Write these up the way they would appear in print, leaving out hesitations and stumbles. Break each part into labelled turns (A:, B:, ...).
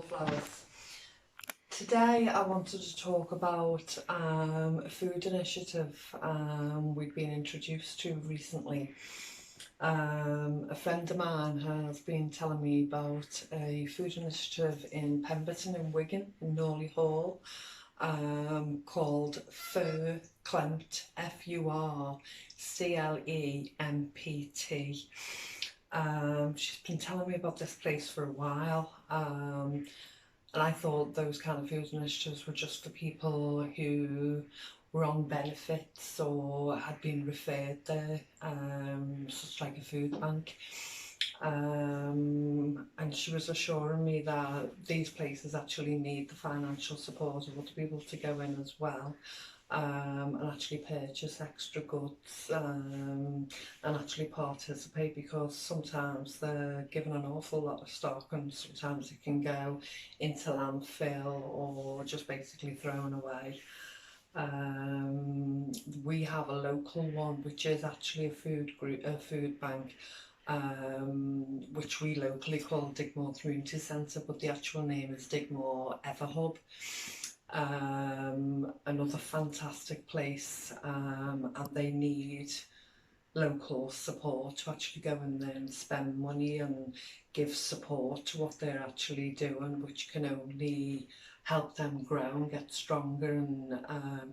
A: wallflowers. Today I wanted to talk about a food initiative we've been introduced to recently. A friend of mine has been telling me about a food initiative in Pemberton in Wigan, in Norley Hall, called Clempt, Furclempt. She's been telling me about this place for a while, and I thought those kind of food initiatives were just for people who were on benefits or had been referred there, such like a food bank. And she was assuring me that these places actually need the financial support of other people to go in as well, and actually purchase extra goods, and actually participate, because sometimes they're given an awful lot of stock and sometimes it can go into landfill or just basically thrown away. We have a local one which is actually a food bank, which we locally call Digmoor Community Centre, but the actual name is Digmoor Evermoor Hub. Another fantastic place, and they need local support to actually go in there and spend money and give support to what they're actually doing, which can only help them grow and get stronger, and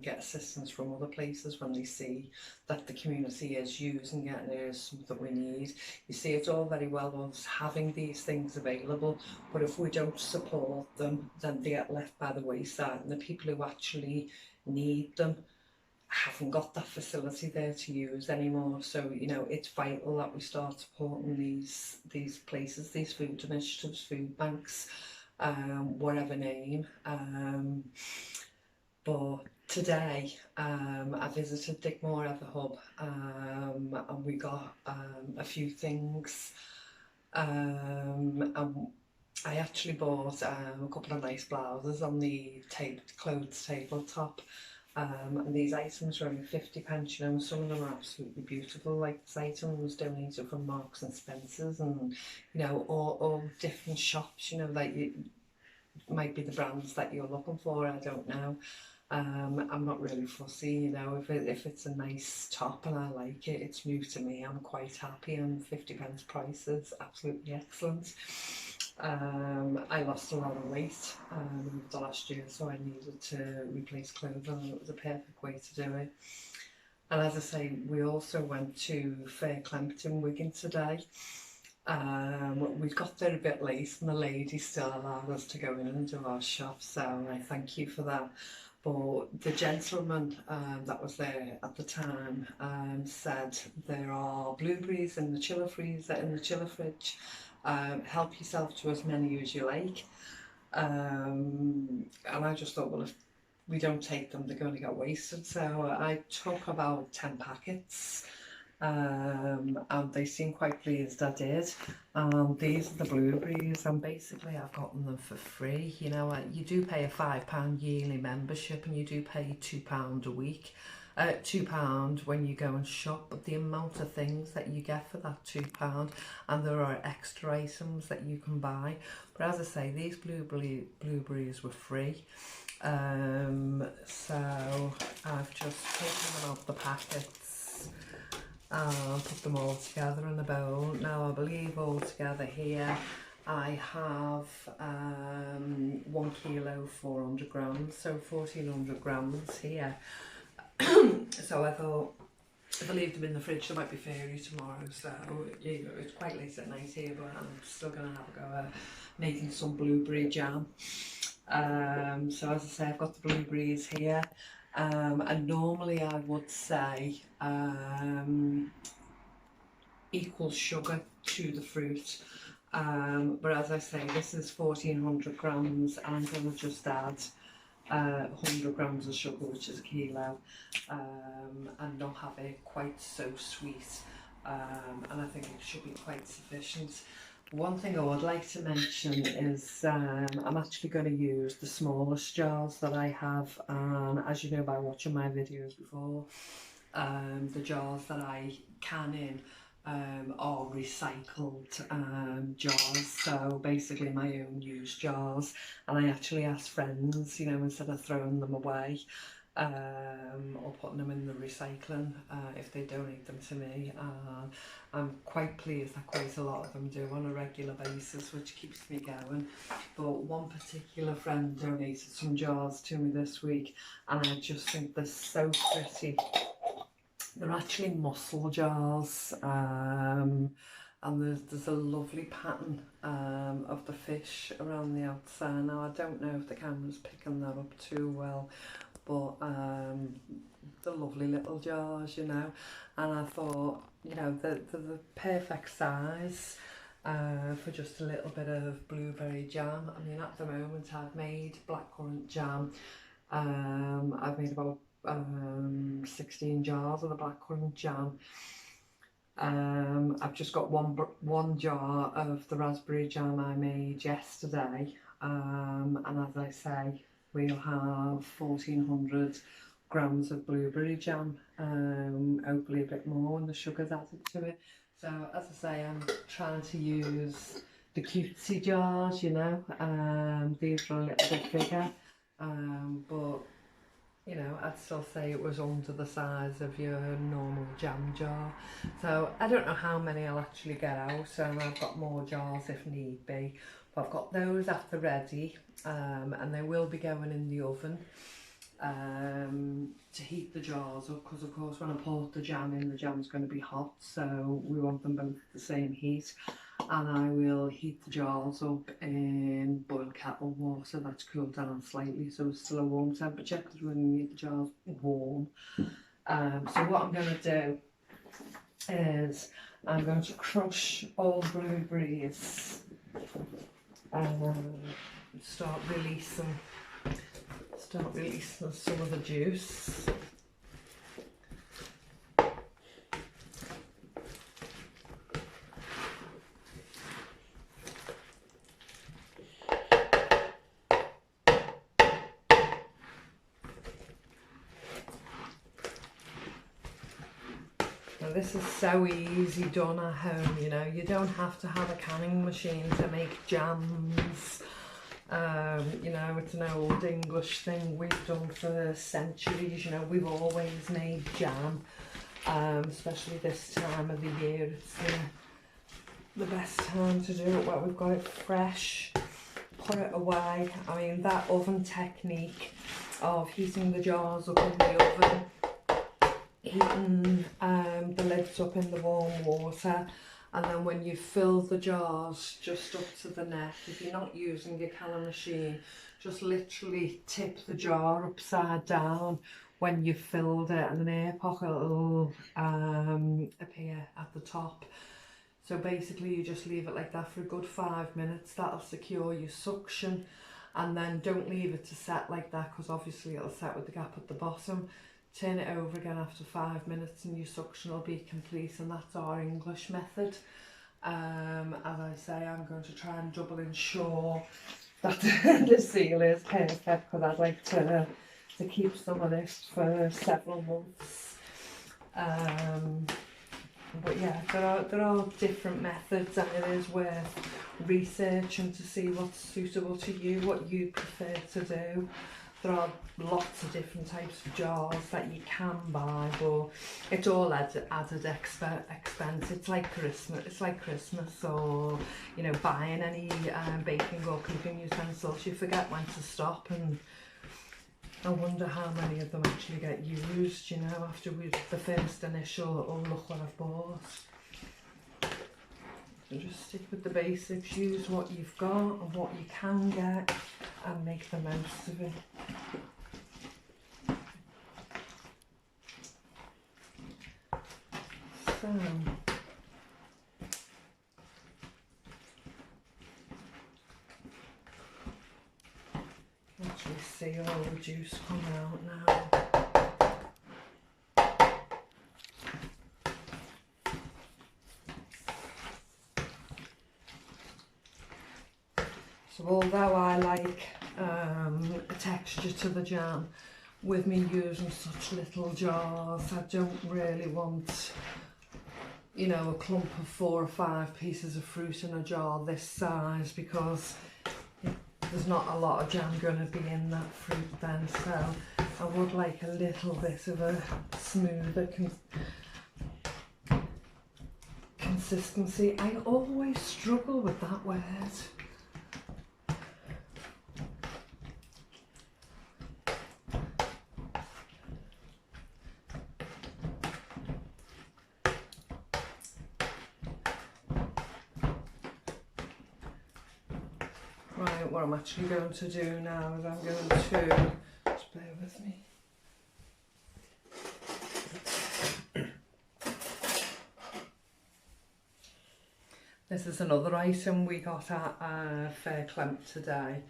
A: get assistance from other places when they see that the community is using it and it is something we need. You see, it's all very well us having these things available, but if we don't support them, then they get left by the wayside, and the people who actually need them haven't got that facility there to use anymore. So, you know, it's vital that we start supporting these places, these food initiatives, food banks, whatever name. But today I visited Digmoor Evermoor Hub, and we got a few things, and I actually bought a couple of nice blouses on the clothes tabletop. And these items were only 50p, you know, and some of them are absolutely beautiful. Like this item was donated from Marks and Spencer's, and you know, all different shops, you know, like might be the brands that you're looking for, I don't know. I'm not really fussy, you know, if it's a nice top and I like it, it's new to me, I'm quite happy, and 50p price is absolutely excellent. I lost a lot of weight over the last year, so I needed to replace clothing, and it was a perfect way to do it. And as I say, we also went to Clempt in Wigan today. We got there a bit late and the lady still allowed us to go in and do our shop, so I thank you for that. But the gentleman that was there at the time said there are blueberries in the chiller freezer, in the chiller fridge. Help yourself to as many as you like. And I just thought, well, if we don't take them, they're going to get wasted. So I took about 10 packets. And they seem quite pleased I did. These are the blueberries, and basically I've gotten them for free. You know, you do pay a £5 yearly membership, and you do pay £2 a week. £2 when you go and shop, but the amount of things that you get for that £2, and there are extra items that you can buy. But as I say, these blueberries were free. So I've just taken them out the packets and put them all together in a bowl. Now I believe all together here I have 1 kilo 400 grams, so 1400 grams here. So I thought, if I leave them in the fridge, they might be fairy tomorrow. So you know, it's quite late at night here, but I'm still going to have a go at making some blueberry jam. So as I say, I've got the blueberries here, and normally I would say equal sugar to the fruit, but as I say, this is 1400 grams, and I'm going to just add 100 grams of sugar, which is a kilo, and not have it quite so sweet, and I think it should be quite sufficient. One thing I would like to mention is I'm actually going to use the smallest jars that I have, and as you know by watching my videos before, the jars that I can in are recycled jars, so basically my own used jars, and I actually asked friends, you know, instead of throwing them away or putting them in the recycling, if they donate them to me. I'm quite pleased that quite a lot of them do on a regular basis, which keeps me going. But one particular friend donated some jars to me this week, and I just think they're so pretty. They're actually mussel jars, and there's a lovely pattern of the fish around the outside. Now I don't know if the camera's picking that up too well, but the lovely little jars, you know, and I thought, you know, they're the perfect size for just a little bit of blueberry jam. I mean, at the moment I've made blackcurrant jam. I've made about 16 jars of the blackcurrant jam. I've just got one jar of the raspberry jam I made yesterday, and as I say, we'll have 1400 grams of blueberry jam, hopefully a bit more when the sugar's added to it. So as I say, I'm trying to use the cutesy jars, you know. These are a little bit bigger, but you know, I'd still say it was under the size of your normal jam jar. So I don't know how many I'll actually get out, so I've got more jars if need be. But I've got those at the ready, and they will be going in the oven to heat the jars up, because of course when I pour the jam in, the jam's going to be hot, so we want them both at the same heat. And I will heat the jars up in boiled kettle water that's cooled down slightly, so it's still a warm temperature, because we're going to need the jars warm. So what I'm going to do is I'm going to crush all the blueberries and start releasing some of the juice. Now this is so easy done at home, you know, you don't have to have a canning machine to make jams. You know, it's an old English thing we've done for centuries, you know, we've always made jam, especially this time of the year. It's the best time to do it while we've got it fresh. Put it away. I mean, that oven technique of heating the jars up in the oven, heating the lids up in the warm water, and then when you fill the jars just up to the neck, if you're not using your canning machine, just literally tip the jar upside down when you've filled it, and an air pocket will appear at the top. So basically you just leave it like that for a good 5 minutes. That'll secure your suction, and then don't leave it to set like that, because obviously it'll set with the gap at the bottom. Turn it over again after 5 minutes and your suction will be complete, and that's our English method. As I say, I'm going to try and double ensure that the seal is perfect, because I'd like to keep some of this for several months. But yeah, there are different methods, and it is worth researching to see what's suitable to you, what you prefer to do. There are lots of different types of jars that you can buy, but it's all added expense. It's like Christmas, or you know, buying any baking or cooking utensils. You forget when to stop, and I wonder how many of them actually get used, you know, after the first initial, oh look what I've bought. So just stick with the basics, use what you've got and what you can get, and make the most of it. So, actually see all the juice come out now. So although I like a texture to the jam, with me using such little jars, I don't really want, you know, a clump of 4 or 5 pieces of fruit in a jar this size, because there's not a lot of jam going to be in that fruit then, so I would like a little bit of a smoother consistency. I always struggle with that word. Right, what I'm actually going to do now is I'm going to, just bear with me. This is another item we got at Fair Clempt today.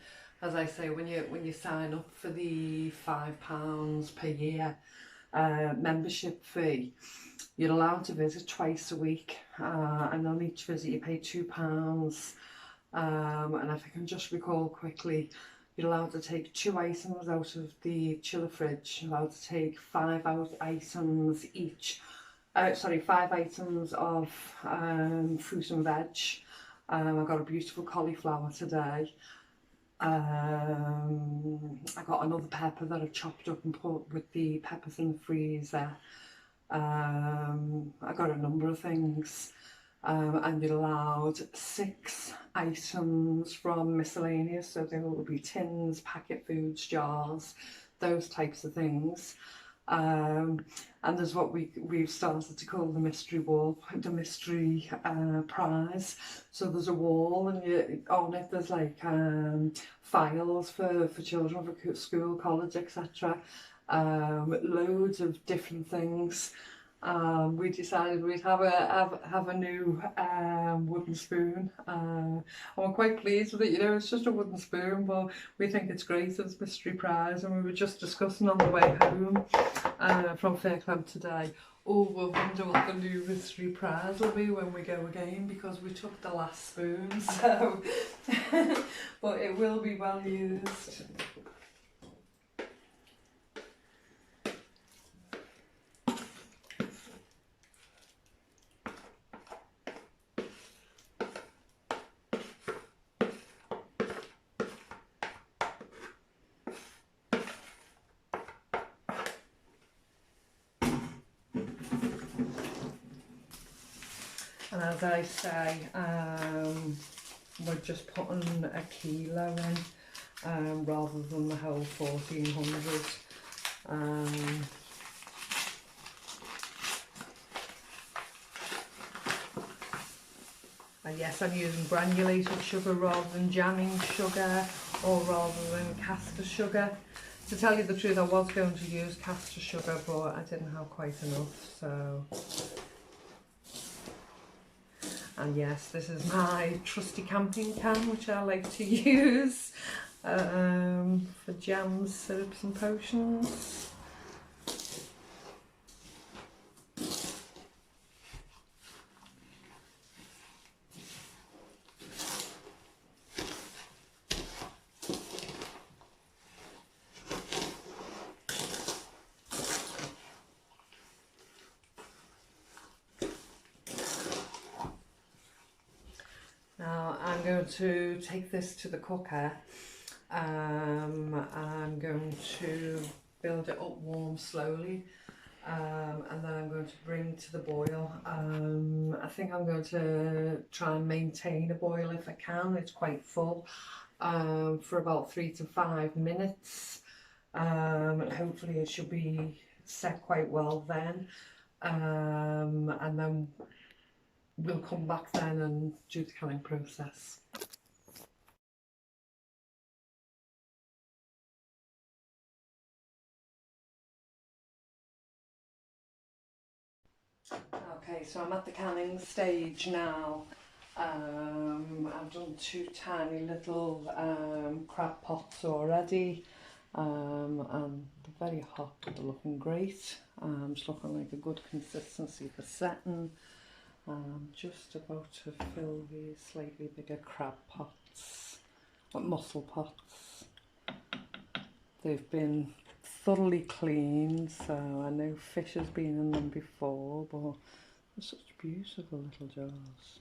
A: As I say, when you sign up for the £5 per year membership fee, you're allowed to visit twice a week, and on each visit you pay £2. And if I can just recall quickly, you're allowed to take 2 items out of the chiller fridge. You're allowed to take 5 items each. 5 items of fruit and veg. I got a beautiful cauliflower today. I got another pepper that I chopped up and put with the peppers in the freezer. I got a number of things. And you're allowed 6 items from miscellaneous, so there will be tins, packet foods, jars, those types of things. And there's what we've started to call the mystery wall, the mystery prize. So there's a wall, and on it there's like files for children, for school, college, etc. Loads of different things. We decided we'd have a new wooden spoon. I'm quite pleased with it. You know, it's just a wooden spoon, but we think it's great as mystery prize. And we were just discussing on the way home from Fair Clempt today. Oh, we'll wonder what the new mystery prize will be when we go again, because we took the last spoon. So, but it will be well used. And as I say, we're just putting a kilo in rather than the whole 1400. And yes, I'm using granulated sugar rather than jamming sugar, or rather than caster sugar. To tell you the truth, I was going to use caster sugar, but I didn't have quite enough, so... And yes, this is my trusty camping can, which I like to use for jams, syrups and potions. Now I'm going to take this to the cooker. I'm going to build it up warm slowly, and then I'm going to bring to the boil. I think I'm going to try and maintain a boil if I can. It's quite full, for about 3 to 5 minutes, and hopefully it should be set quite well then, and then we'll come back then and do the canning process. Okay, so I'm at the canning stage now. I've done 2 tiny little crab pots already, and they're very hot, but they're looking great. It's looking like a good consistency for setting. I'm just about to fill these slightly bigger crab pots, mussel pots. They've been thoroughly cleaned, so I know fish has been in them before, but They're such beautiful little jars.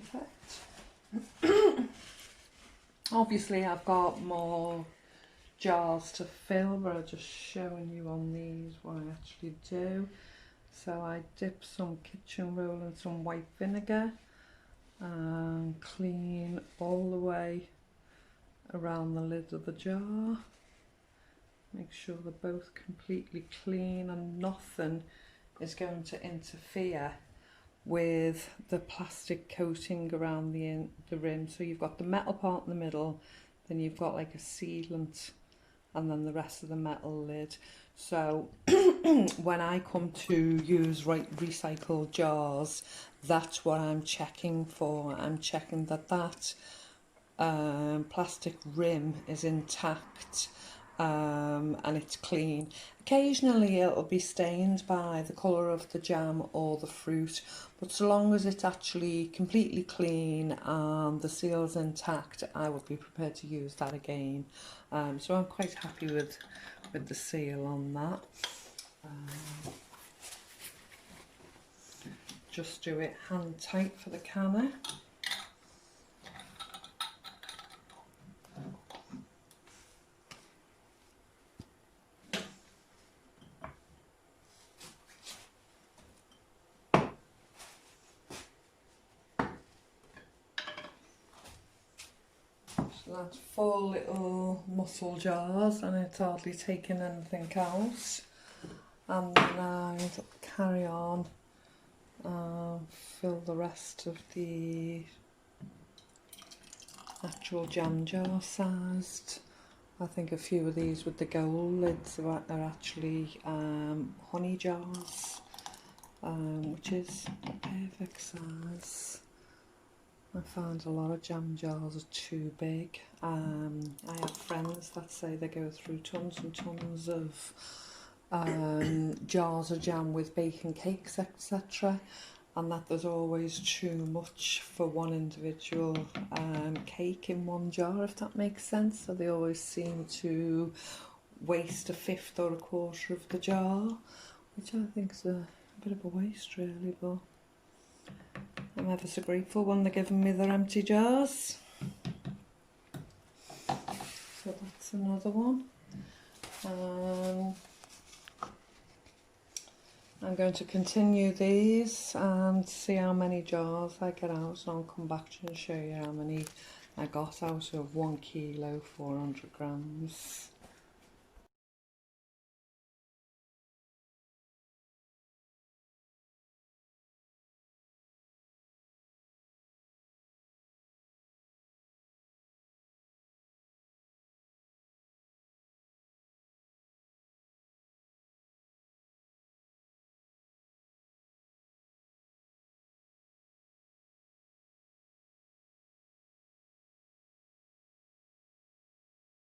A: Perfect. Obviously I've got more jars to fill, but I'm just showing you on these what I actually do. So I dip some kitchen roll in some white vinegar and clean all the way around the lid of the jar. Make sure they're both completely clean and nothing is going to interfere with the plastic coating around the rim. So you've got the metal part in the middle, then you've got like a sealant, and then the rest of the metal lid. So when I come to use recycled jars, that's what I'm checking for. I'm checking that plastic rim is intact and it's clean. Occasionally it'll be stained by the colour of the jam or the fruit, but so long as it's actually completely clean and the seal's intact, I would be prepared to use that again. So I'm quite happy with the seal on that. Just do it hand tight for the canner. So that's 4 little mussel jars and it's hardly taking anything else. And then I'll carry on fill the rest of the actual jam jar sized. I think a few of these with the gold lids are actually honey jars, which is a perfect size. I find a lot of jam jars are too big. I have friends that say they go through tons and tons of jars of jam with baking cakes, etc., and that there's always too much for one individual cake in one jar, if that makes sense. So they always seem to waste a fifth or a quarter of the jar, which I think is a bit of a waste really, but I'm ever so grateful when they're giving me their empty jars. So that's another one. I'm going to continue these and see how many jars I get out, and I'll come back to you and show you how many I got out of 1 kilo, 400 grams.